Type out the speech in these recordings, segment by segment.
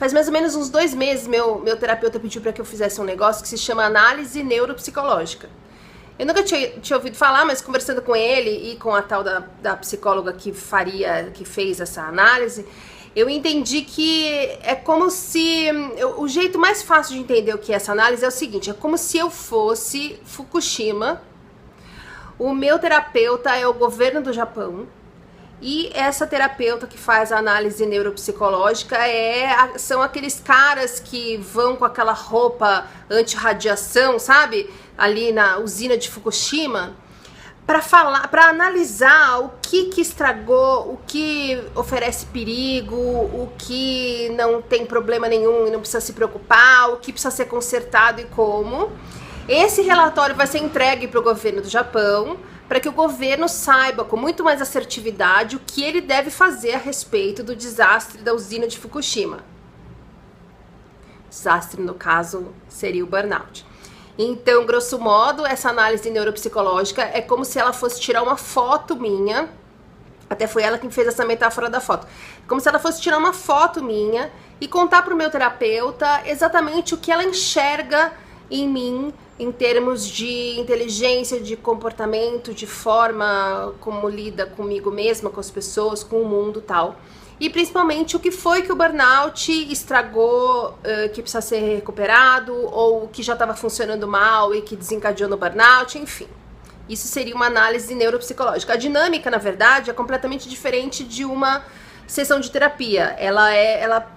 Faz mais ou menos uns 2 meses, meu terapeuta pediu para que eu fizesse um negócio que se chama análise neuropsicológica. Eu nunca tinha ouvido falar, mas conversando com ele e com a tal da psicóloga que fez essa análise, eu entendi que é como se... O jeito mais fácil de entender o que é essa análise é o seguinte: é como se eu fosse Fukushima, o meu terapeuta é o governo do Japão, e essa terapeuta que faz a análise neuropsicológica são aqueles caras que vão com aquela roupa anti-radiação, sabe? Ali na usina de Fukushima, para analisar o que estragou, o que oferece perigo, o que não tem problema nenhum e não precisa se preocupar, o que precisa ser consertado e como. Esse relatório vai ser entregue para o governo do Japão, para que o governo saiba com muito mais assertividade o que ele deve fazer a respeito do desastre da usina de Fukushima. Desastre, no caso, seria o burnout. Então, grosso modo, essa análise neuropsicológica é como se ela fosse tirar uma foto minha, até foi ela quem fez essa metáfora da foto, como se ela fosse tirar uma foto minha e contar para o meu terapeuta exatamente o que ela enxerga em mim, em termos de inteligência, de comportamento, de forma como lida comigo mesma, com as pessoas, com o mundo e tal. E principalmente o que foi que o burnout estragou, que precisa ser recuperado, ou que já estava funcionando mal e que desencadeou no burnout, enfim. Isso seria uma análise neuropsicológica. A dinâmica, na verdade, é completamente diferente de uma sessão de terapia.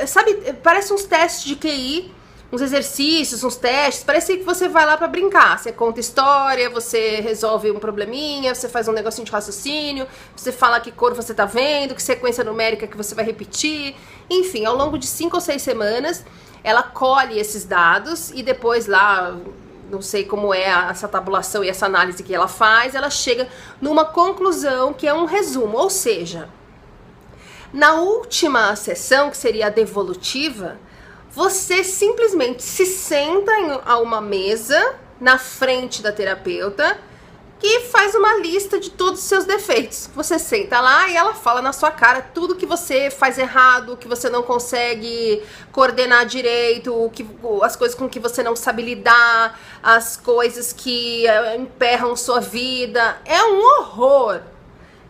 Sabe, parece uns testes de QI, uns exercícios, uns testes, parece que você vai lá pra brincar. Você conta história, você resolve um probleminha, você faz um negocinho de raciocínio, você fala que cor você tá vendo, que sequência numérica que você vai repetir. Enfim, ao longo de 5 ou 6 semanas, ela colhe esses dados e depois lá, não sei como é essa tabulação e essa análise que ela faz, ela chega numa conclusão que é um resumo, ou seja, na última sessão, que seria a devolutiva, você simplesmente se senta a uma mesa na frente da terapeuta que faz uma lista de todos os seus defeitos. Você senta lá e ela fala na sua cara tudo que você faz errado, que você não consegue coordenar direito, as coisas com que você não sabe lidar, as coisas que emperram sua vida. É um horror.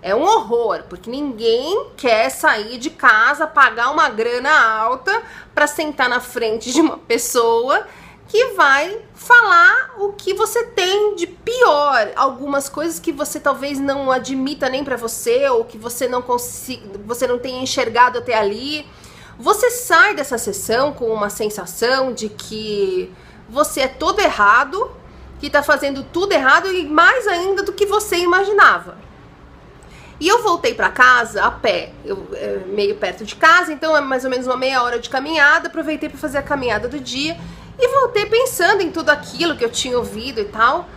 É um horror, porque ninguém quer sair de casa, pagar uma grana alta para sentar na frente de uma pessoa que vai falar o que você tem de pior, algumas coisas que você talvez não admita nem para você, ou que você não tenha enxergado até ali. Você sai dessa sessão com uma sensação de que você é todo errado, que tá fazendo tudo errado e mais ainda do que você imaginava. E eu voltei pra casa a pé, meio perto de casa, então é mais ou menos uma meia hora de caminhada. Aproveitei para fazer a caminhada do dia e voltei pensando em tudo aquilo que eu tinha ouvido e tal.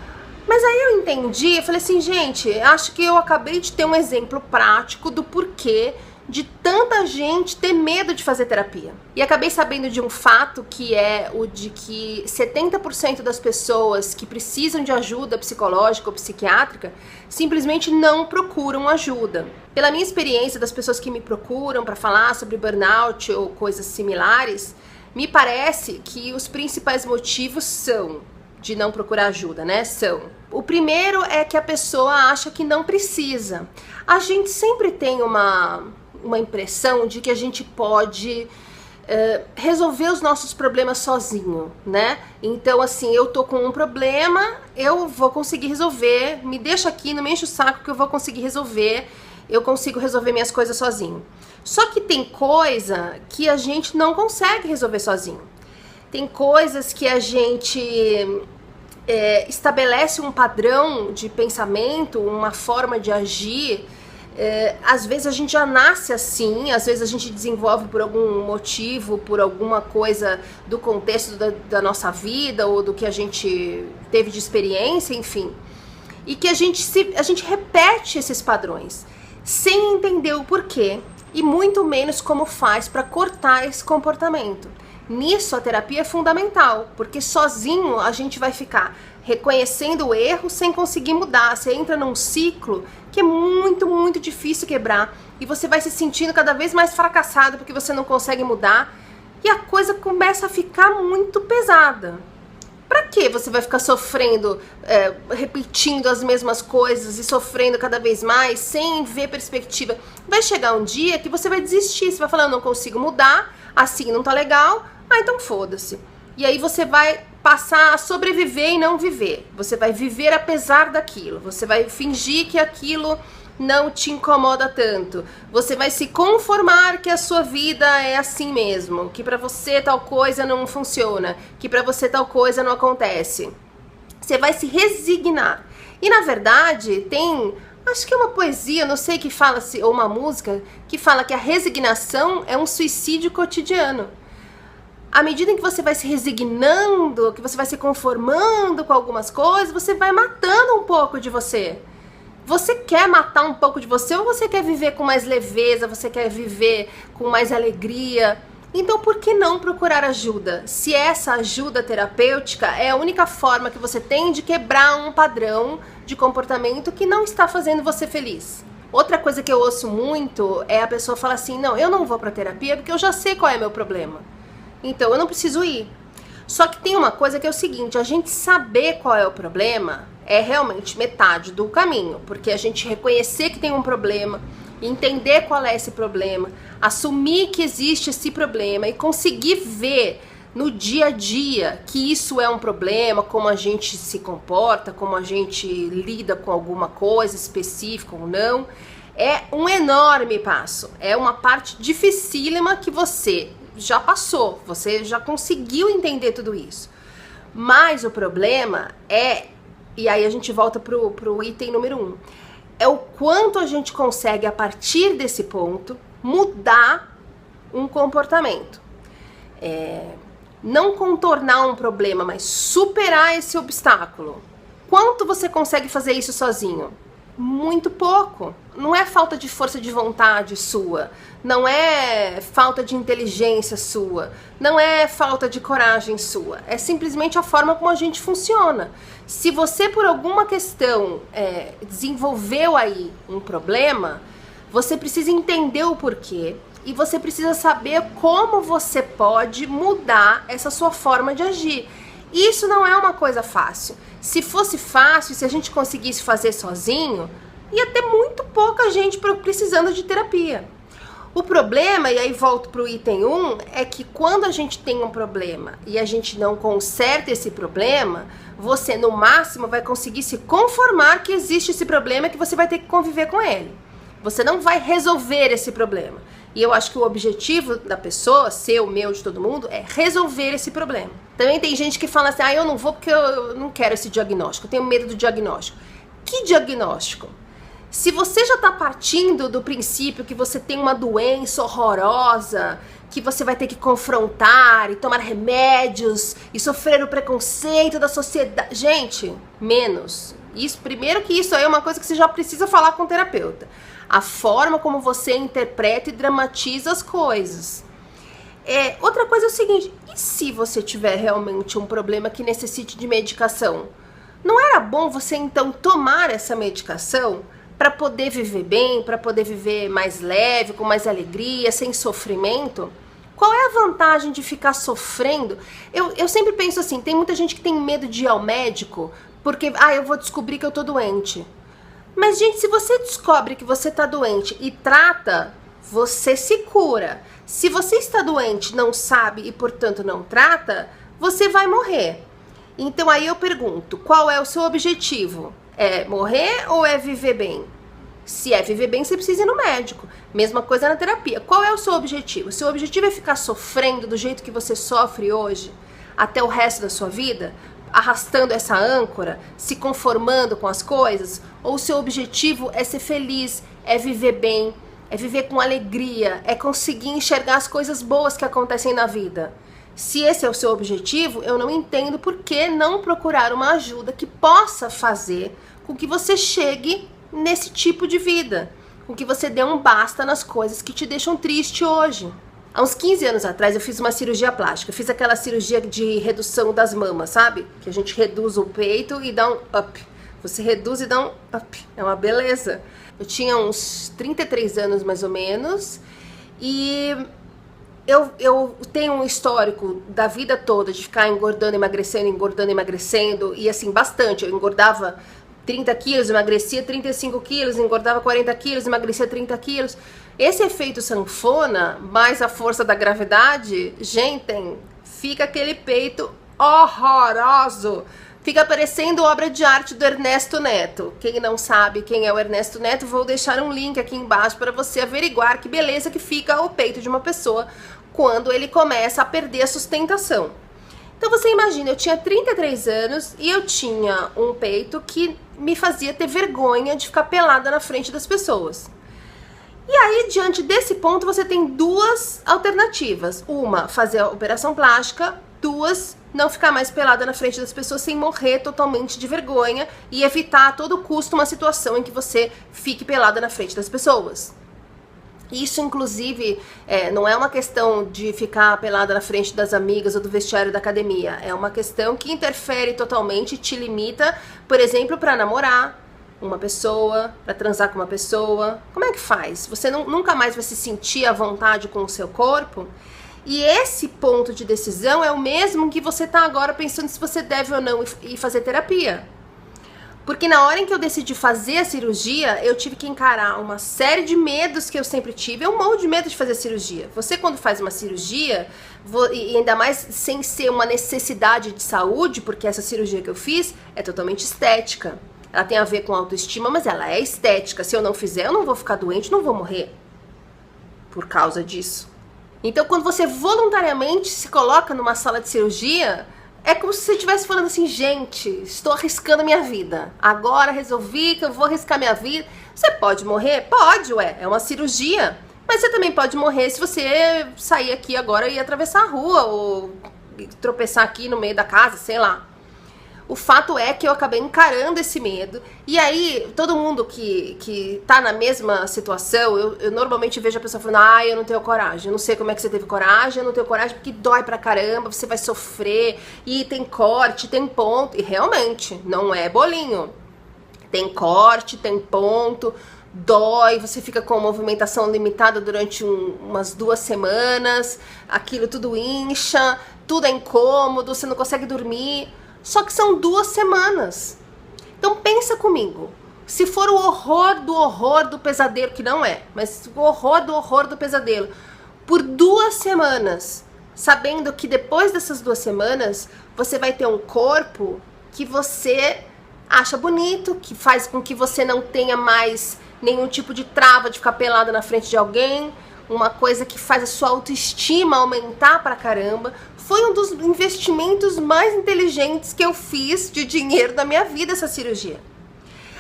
Mas aí eu entendi, eu falei assim, gente, acho que eu acabei de ter um exemplo prático do porquê de tanta gente ter medo de fazer terapia. E acabei sabendo de um fato que é o de que 70% das pessoas que precisam de ajuda psicológica ou psiquiátrica simplesmente não procuram ajuda. Pela minha experiência das pessoas que me procuram para falar sobre burnout ou coisas similares, me parece que os principais motivos são de não procurar ajuda, né? O primeiro é que a pessoa acha que não precisa. A gente sempre tem uma impressão de que a gente pode resolver os nossos problemas sozinho, né? Então, assim, eu tô com um problema, eu vou conseguir resolver, me deixa aqui, não me enche o saco que eu vou conseguir resolver, eu consigo resolver minhas coisas sozinho. Só que tem coisa que a gente não consegue resolver sozinho. Tem coisas que a gente estabelece um padrão de pensamento, uma forma de agir. Às vezes a gente já nasce assim, às vezes a gente desenvolve por algum motivo, por alguma coisa do contexto da nossa vida ou do que a gente teve de experiência, enfim. E que a gente repete esses padrões sem entender o porquê e muito menos como faz para cortar esse comportamento. Nisso a terapia é fundamental, porque sozinho a gente vai ficar reconhecendo o erro sem conseguir mudar. Você entra num ciclo que é muito, muito difícil quebrar e você vai se sentindo cada vez mais fracassado porque você não consegue mudar. e a coisa começa a ficar muito pesada. Pra que você vai ficar sofrendo, repetindo as mesmas coisas e sofrendo cada vez mais, sem ver perspectiva? Vai chegar um dia que você vai desistir, você vai falar, eu não consigo mudar, assim não tá legal, então foda-se. E aí você vai passar a sobreviver e não viver. Você vai viver apesar daquilo, você vai fingir que aquilo não te incomoda tanto. Você vai se conformar que a sua vida é assim mesmo, que pra você tal coisa não funciona, que pra você tal coisa não acontece. Você vai se resignar. E na verdade tem, acho que é uma poesia, não sei que fala, ou uma música, que fala que a resignação é um suicídio cotidiano. À medida em que você vai se resignando, que você vai se conformando com algumas coisas, você vai matando um pouco de você. Você quer matar um pouco de você ou você quer viver com mais leveza, você quer viver com mais alegria? Então por que não procurar ajuda? Se essa ajuda terapêutica é a única forma que você tem de quebrar um padrão de comportamento que não está fazendo você feliz. Outra coisa que eu ouço muito é a pessoa falar assim, não, eu não vou pra terapia porque eu já sei qual é meu problema. Então eu não preciso ir. Só que tem uma coisa que é o seguinte, a gente saber qual é o problema é realmente metade do caminho, porque a gente reconhecer que tem um problema, entender qual é esse problema, assumir que existe esse problema e conseguir ver no dia a dia que isso é um problema, como a gente se comporta, como a gente lida com alguma coisa específica ou não, é um enorme passo, é uma parte dificílima que você já passou, você já conseguiu entender tudo isso. Mas o problema é, e aí a gente volta pro item número 1, é o quanto a gente consegue, a partir desse ponto, mudar um comportamento. Não contornar um problema, mas superar esse obstáculo. Quanto você consegue fazer isso sozinho? Muito pouco. Não é falta de força de vontade sua, não é falta de inteligência sua, não é falta de coragem sua, é simplesmente a forma como a gente funciona. Se você por alguma questão desenvolveu aí um problema, você precisa entender o porquê e você precisa saber como você pode mudar essa sua forma de agir. Isso não é uma coisa fácil. Se fosse fácil, se a gente conseguisse fazer sozinho, ia ter muito pouca gente precisando de terapia. O problema, e aí volto para o item 1, é que quando a gente tem um problema e a gente não conserta esse problema, você no máximo vai conseguir se conformar que existe esse problema e que você vai ter que conviver com ele. Você não vai resolver esse problema. E eu acho que o objetivo da pessoa, seu, meu, de todo mundo, é resolver esse problema. Também tem gente que fala assim, eu não vou porque eu não quero esse diagnóstico, eu tenho medo do diagnóstico. Que diagnóstico? Se você já está partindo do princípio que você tem uma doença horrorosa, que você vai ter que confrontar e tomar remédios e sofrer o preconceito da sociedade... Gente, menos. Isso, primeiro que isso aí é uma coisa que você já precisa falar com o terapeuta. A forma como você interpreta e dramatiza as coisas. Outra coisa é o seguinte, e se você tiver realmente um problema que necessite de medicação? Não era bom você então tomar essa medicação para poder viver bem, para poder viver mais leve, com mais alegria, sem sofrimento? Qual é a vantagem de ficar sofrendo? Eu sempre penso assim, tem muita gente que tem medo de ir ao médico porque, eu vou descobrir que eu tô doente. Mas, gente, se você descobre que você tá doente e trata, você se cura. Se você está doente, não sabe e, portanto, não trata, você vai morrer. Então, aí eu pergunto, qual é o seu objetivo? É morrer ou é viver bem? Se é viver bem, você precisa ir no médico. Mesma coisa na terapia. Qual é o seu objetivo? O seu objetivo é ficar sofrendo do jeito que você sofre hoje, até o resto da sua vida? Arrastando essa âncora, se conformando com as coisas? Ou o seu objetivo é ser feliz, é viver bem, é viver com alegria, é conseguir enxergar as coisas boas que acontecem na vida? Se esse é o seu objetivo, eu não entendo por que não procurar uma ajuda que possa fazer com que você chegue nesse tipo de vida, com que você dê um basta nas coisas que te deixam triste hoje. Há uns 15 anos atrás eu fiz uma cirurgia plástica, eu fiz aquela cirurgia de redução das mamas, sabe? Que a gente reduz o peito e dá um up. Você reduz e dá um up, é uma beleza. Eu tinha uns 33 anos mais ou menos e eu tenho um histórico da vida toda de ficar engordando, emagrecendo, e assim, bastante. Eu engordava 30 quilos, emagrecia 35 quilos, engordava 40 quilos, emagrecia 30 quilos. Esse efeito sanfona, mais a força da gravidade, gente, fica aquele peito horroroso. Fica parecendo obra de arte do Ernesto Neto. Quem não sabe quem é o Ernesto Neto, vou deixar um link aqui embaixo para você averiguar que beleza que fica o peito de uma pessoa quando ele começa a perder a sustentação. Então você imagina, eu tinha 33 anos e eu tinha um peito que me fazia ter vergonha de ficar pelada na frente das pessoas. E aí, diante desse ponto, você tem duas alternativas. Uma, fazer a operação plástica. Duas, não ficar mais pelada na frente das pessoas sem morrer totalmente de vergonha e evitar a todo custo uma situação em que você fique pelada na frente das pessoas. Isso, inclusive, não é uma questão de ficar pelada na frente das amigas ou do vestiário da academia. É uma questão que interfere totalmente e te limita, por exemplo, para namorar uma pessoa, para transar com uma pessoa. Como é que faz? Você nunca mais vai se sentir à vontade com o seu corpo? E esse ponto de decisão é o mesmo que você tá agora pensando se você deve ou não ir fazer terapia. Porque na hora em que eu decidi fazer a cirurgia, eu tive que encarar uma série de medos que eu sempre tive. Eu morro de medo de fazer cirurgia. Você, quando faz uma cirurgia, e ainda mais sem ser uma necessidade de saúde, porque essa cirurgia que eu fiz é totalmente estética. Ela tem a ver com autoestima, mas ela é estética. Se eu não fizer, eu não vou ficar doente, não vou morrer por causa disso. Então, quando você voluntariamente se coloca numa sala de cirurgia, é como se você estivesse falando assim, gente, estou arriscando a minha vida. Agora resolvi que eu vou arriscar minha vida. Você pode morrer? Pode, é uma cirurgia. Mas você também pode morrer se você sair aqui agora e atravessar a rua ou tropeçar aqui no meio da casa, sei lá. O fato é que eu acabei encarando esse medo. E aí, todo mundo que tá na mesma situação, eu normalmente vejo a pessoa falando, eu não tenho coragem, eu não sei como é que você teve coragem, eu não tenho coragem porque dói pra caramba, você vai sofrer, e tem corte, tem ponto. E realmente, não é bolinho. Tem corte, tem ponto, dói, você fica com movimentação limitada durante umas 2 semanas, aquilo tudo incha, tudo é incômodo, você não consegue dormir. Só que são 2 semanas. Então pensa comigo. Se for o horror do pesadelo, que não é, mas o horror do pesadelo, por 2 semanas, sabendo que depois dessas 2 semanas, você vai ter um corpo que você acha bonito, que faz com que você não tenha mais nenhum tipo de trava de ficar pelada na frente de alguém, uma coisa que faz a sua autoestima aumentar pra caramba. Foi um dos investimentos mais inteligentes que eu fiz de dinheiro da minha vida, essa cirurgia.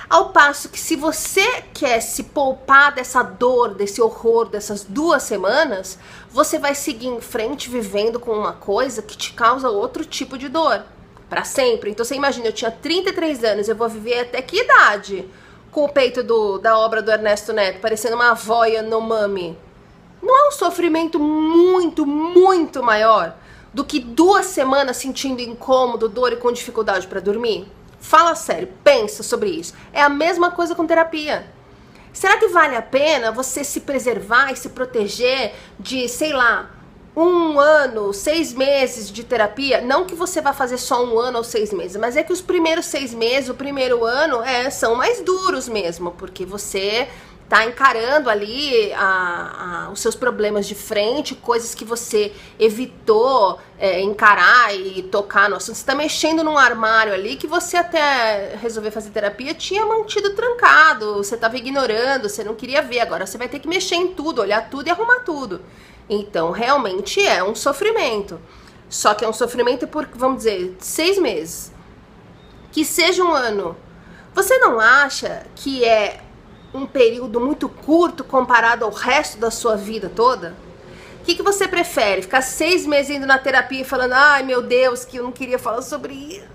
Ao passo que se você quer se poupar dessa dor, desse horror, dessas 2 semanas, você vai seguir em frente vivendo com uma coisa que te causa outro tipo de dor, pra sempre. Então você imagina, eu tinha 33 anos, eu vou viver até que idade? Com o peito da obra do Ernesto Neto, parecendo uma avó Yanomami. Não é um sofrimento muito, muito maior do que 2 semanas sentindo incômodo, dor e com dificuldade para dormir? Fala sério, pensa sobre isso. É a mesma coisa com terapia. Será que vale a pena você se preservar e se proteger de, sei lá, 1 ano, 6 meses de terapia? Não que você vá fazer só 1 ano ou 6 meses, mas é que os primeiros 6 meses, o primeiro ano, são mais duros mesmo, porque você tá encarando ali os seus problemas de frente, coisas que você evitou encarar e tocar no assunto. Você tá mexendo num armário ali que você, até resolver fazer terapia, tinha mantido trancado, você tava ignorando, você não queria ver. Agora você vai ter que mexer em tudo, olhar tudo e arrumar tudo. Então realmente é um sofrimento. Só que é um sofrimento por, vamos dizer, 6 meses. Que seja 1 ano. Você não acha que é um período muito curto comparado ao resto da sua vida toda? O que você prefere? Ficar 6 meses indo na terapia e falando, ai meu Deus, que eu não queria falar sobre isso?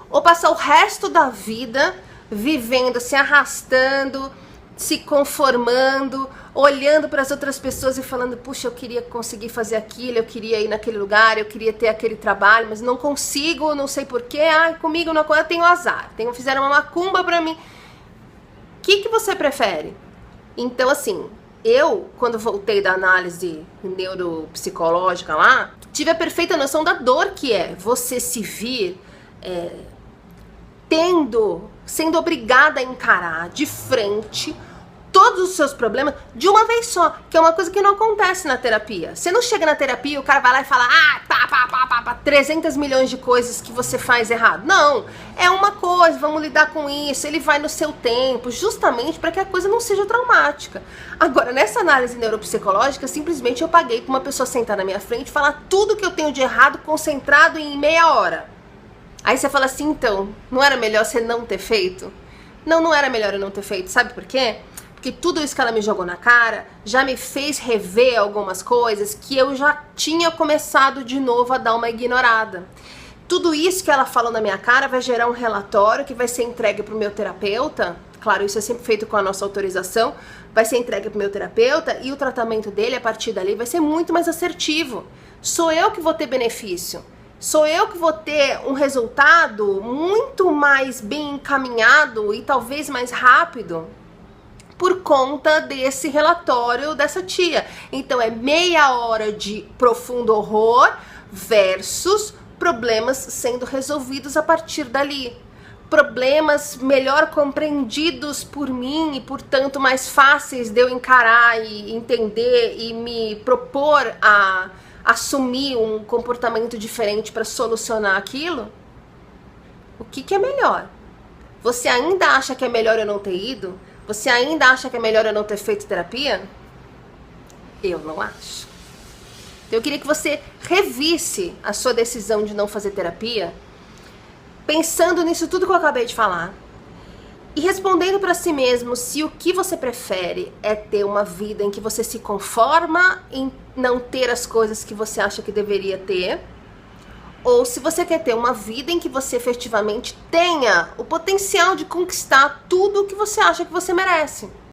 Ou passar o resto da vida vivendo, se arrastando, se conformando, olhando para as outras pessoas e falando, puxa, eu queria conseguir fazer aquilo, eu queria ir naquele lugar, eu queria ter aquele trabalho, mas não consigo, não sei porquê, comigo não, eu tenho azar, fizeram uma macumba para mim. O que você prefere? Então, assim, Eu, quando voltei da análise neuropsicológica lá, tive a perfeita noção da dor que é você se vir sendo obrigada a encarar de frente todos os seus problemas de uma vez só, que é uma coisa que não acontece na terapia. Você não chega na terapia e o cara vai lá e fala 300 milhões de coisas que você faz errado. Não, é uma coisa, vamos lidar com isso, ele vai no seu tempo, justamente para que a coisa não seja traumática. Agora, nessa análise neuropsicológica, simplesmente eu paguei para uma pessoa sentar na minha frente e falar tudo que eu tenho de errado concentrado em meia hora. Aí você fala assim, então, não era melhor você não ter feito? Não, não era melhor eu não ter feito, sabe por quê? Porque tudo isso que ela me jogou na cara já me fez rever algumas coisas que eu já tinha começado de novo a dar uma ignorada. Tudo isso que ela falou na minha cara vai gerar um relatório que vai ser entregue para o meu terapeuta. Claro, isso é sempre feito com a nossa autorização. Vai ser entregue para o meu terapeuta e o tratamento dele, a partir dali, vai ser muito mais assertivo. Sou eu que vou ter benefício. Sou eu que vou ter um resultado muito mais bem encaminhado e talvez mais rápido por conta desse relatório dessa tia. Então é meia hora de profundo horror versus problemas sendo resolvidos a partir dali. Problemas melhor compreendidos por mim e, portanto, mais fáceis de eu encarar e entender e me propor a assumir um comportamento diferente para solucionar aquilo. O que é melhor? Você ainda acha que é melhor eu não ter ido? Você ainda acha que é melhor eu não ter feito terapia? Eu não acho. Eu queria que você revisse a sua decisão de não fazer terapia, pensando nisso tudo que eu acabei de falar, e respondendo para si mesmo se o que você prefere é ter uma vida em que você se conforma em não ter as coisas que você acha que deveria ter, ou se você quer ter uma vida em que você efetivamente tenha o potencial de conquistar tudo o que você acha que você merece.